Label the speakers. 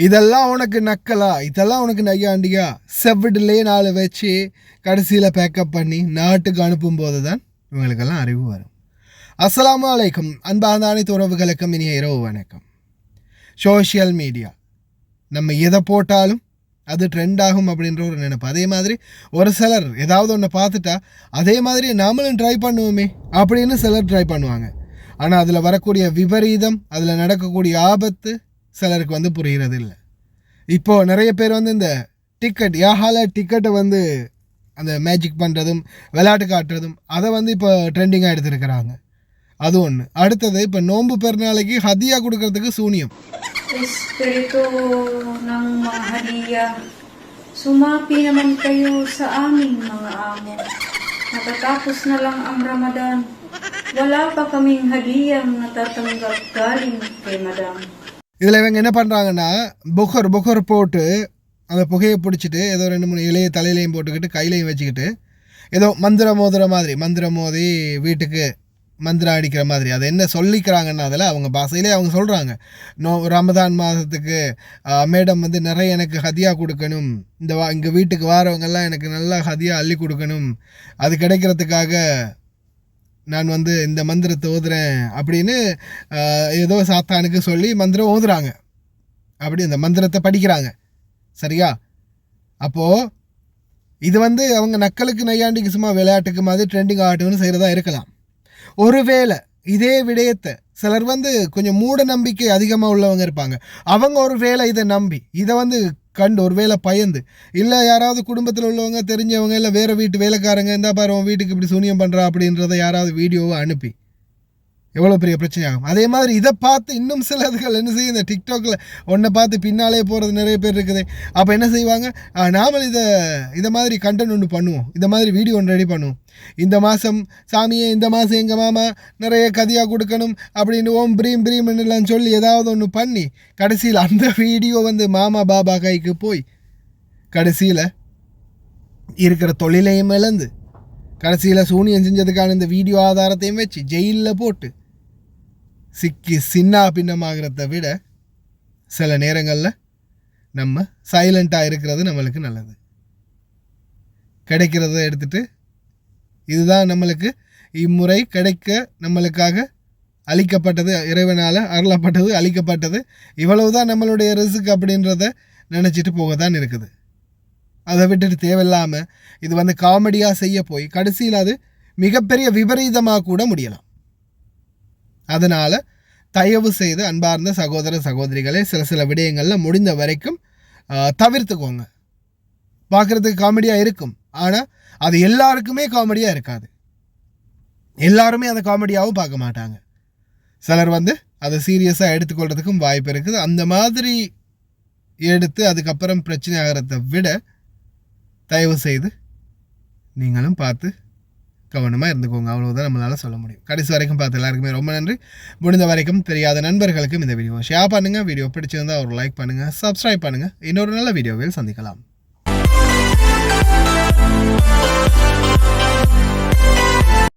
Speaker 1: இதெல்லாம் உனக்கு நக்கலா, இதெல்லாம் உனக்கு நையாண்டியா, செவ்விடுலேயே 4 வச்சு கடைசியில் பேக்கப் பண்ணி நாட்டுக்கு அனுப்பும் போது தான் இவங்களுக்கெல்லாம் அறிவு வரும். அஸ்ஸலாமு அலைக்கும் அன்பான அனைத்து உறவுகளுக்கும் இனிய இரவு வணக்கம். சோஷியல் மீடியா நம்ம எதை போட்டாலும் அது ட்ரெண்ட் ஆகும் அப்படின்ற ஒரு நினைப்பு. அதே மாதிரி ஒரு சிலர் ஏதாவது ஒன்று பார்த்துட்டா அதே மாதிரி நாமளும் ட்ரை பண்ணுவோமே அப்படின்னு சிலர் ட்ரை பண்ணுவாங்க. ஆனால் அதில் வரக்கூடிய விபரீதம், அதில் நடக்கக்கூடிய ஆபத்து சிலருக்கு வந்து புரிகிறது இல்லை. இப்போது நிறைய பேர் வந்து இந்த டிக்கெட் யாஹால டிக்கெட்டை வந்து அந்த மேஜிக் பண்ணுறதும் விளையாட்டு காட்டுறதும் அதை வந்து இப்போ ட்ரெண்டிங்காக எடுத்துருக்கிறாங்க. அது ஒன்று. அடுத்தது இப்போ நோன்பு பெருநாளைக்கு ஹதியா கொடுக்கறதுக்கு சூனியம்.
Speaker 2: Espiritu ng mga hadiya, sumapi naman kayo sa aming mga amo. Natatapos na lang ang Ramadan. Wala pa kaming hadiyang natatanggap galing kay Madam.
Speaker 1: இதில் இவங்க என்ன பண்ணுறாங்கன்னா புகர் போட்டு அந்த புகையை பிடிச்சிட்டு ஏதோ 2-3 இலையை தலையிலையும் போட்டுக்கிட்டு கையிலையும் வச்சுக்கிட்டு ஏதோ மந்திரம் மோதி வீட்டுக்கு மந்திரம் அடிக்கிற மாதிரி அதை என்ன சொல்லிக்கிறாங்கன்னா அதில் அவங்க பாஷையிலே அவங்க சொல்கிறாங்க. ரமதான் மாதத்துக்கு மேடம் வந்து நிறைய எனக்கு ஹதியா கொடுக்கணும், இங்கே வீட்டுக்கு வாரவங்கெல்லாம் எனக்கு நல்லா ஹதியா அள்ளி கொடுக்கணும், அது கிடைக்கிறதுக்காக நான் வந்து இந்த மந்திரத்தை ஓதுறேன் அப்படின்னு ஏதோ சாத்தானுக்கு சொல்லி மந்திரம் ஓதுறாங்க. அப்படி இந்த மந்திரத்தை படிக்கிறாங்க. சரியா? அப்போது இது வந்து அவங்க நக்கலுக்கு நையாண்டிக்கு சும்மா விளையாட்டுக்கு மாதிரி ட்ரெண்டிங் ஆகட்டும்னு செய்கிறதா இருக்கலாம். ஒருவேளை இதே விடயத்தை சிலர் வந்து கொஞ்சம் மூட நம்பிக்கை அதிகமாக உள்ளவங்க இருப்பாங்க. அவங்க ஒரு வேளை இதை நம்பி இதை வந்து கண்டு ஒரு வேளை பயந்து, இல்லை யாராவது குடும்பத்தில் உள்ளவங்க தெரிஞ்சவங்க இல்லை வேறு வீட்டு வேலைக்காரங்க இருந்தால் பாரு உன் வீட்டுக்கு இப்படி சூனியம் பண்ணுறா அப்படின்றத யாராவது வீடியோவை அனுப்பி எவ்வளோ பெரிய பிரச்சனையாகும். அதே மாதிரி இதை பார்த்து இன்னும் சிலர்கள் என்ன செய்யும், இந்த டிக்டாக்ல ஒன்றை பார்த்து பின்னாலே போகிறது நிறைய பேர் இருக்குது. அப்போ என்ன செய்வாங்க, நாமல் இதை மாதிரி கண்டென்ட் ஒன்று பண்ணுவோம், இந்த மாதிரி வீடியோ ஒன்று ரெடி பண்ணுவோம், இந்த மாதம் சாமியே இந்த மாதம் எங்கள் மாமா நிறைய கதியாக கொடுக்கணும் அப்படின்னு ஓம் பிரீம் சொல்லி ஏதாவது ஒன்று பண்ணி கடைசியில் அந்த வீடியோ வந்து மாமா பாபா கைக்கு போய் கடைசியில் இருக்கிற தொழிலையும் இழந்து கடைசியில் சூனியம் செஞ்சதுக்கான இந்த வீடியோ ஆதாரத்தையும் வச்சு ஜெயிலில் போட்டு சிக்கி சின்ன பின்னமாகிறத விட சில நேரங்களில் நம்ம சைலண்ட்டாக இருக்கிறது நம்மளுக்கு நல்லது. கிடைக்கிறத எடுத்துகிட்டு இதுதான் நம்மளுக்கு இம்முறை கிடைக்க நம்மளுக்காக அளிக்கப்பட்டது, இறைவனால் அருளப்பட்டது, அளிக்கப்பட்டது, இவ்வளவுதான் நம்மளுடைய ரிஸ்க் அப்படின்றத நினச்சிட்டு போக தான் இருக்குது. அதை விட்டுட்டு தேவையில்லாமல் இது வந்து காமெடியாக செய்ய போய் கடைசியில் அது மிகப்பெரிய விபரீதமாக கூட முடியலாம். அதனால் தயவு செய்து அன்பார்ந்த சகோதர சகோதரிகளே சில விடயங்களில் முடிந்த வரைக்கும் தவிர்த்துக்கோங்க. பார்க்குறதுக்கு காமெடியாக இருக்கும், ஆனால் அது எல்லாருக்குமே காமெடியாக இருக்காது. எல்லாருமே அதை காமெடியாகவும் பார்க்க மாட்டாங்க. சிலர் வந்து அதை சீரியஸாக எடுத்துக்கொள்கிறதுக்கும் வாய்ப்பு இருக்குது. அந்த மாதிரி எடுத்து அதுக்கப்புறம் பிரச்சனை ஆகிறத விட தயவு செய்து நீங்களும் பார்த்து கவனமாக இருந்துக்கோங்க. அவ்வளோதான் நம்மளால் சொல்ல முடியும். கடைசி வரைக்கும் பார்த்து எல்லாருக்குமே ரொம்ப நன்றி. முடிந்த வரைக்கும் தெரியாத நண்பர்களுக்கும் இந்த வீடியோ ஷேர் பண்ணுங்கள். வீடியோ பிடிச்சிருந்தால் ஒரு லைக் பண்ணுங்கள், சப்ஸ்கிரைப் பண்ணுங்கள். இன்னொரு நல்ல வீடியோவில் சந்திக்கலாம்.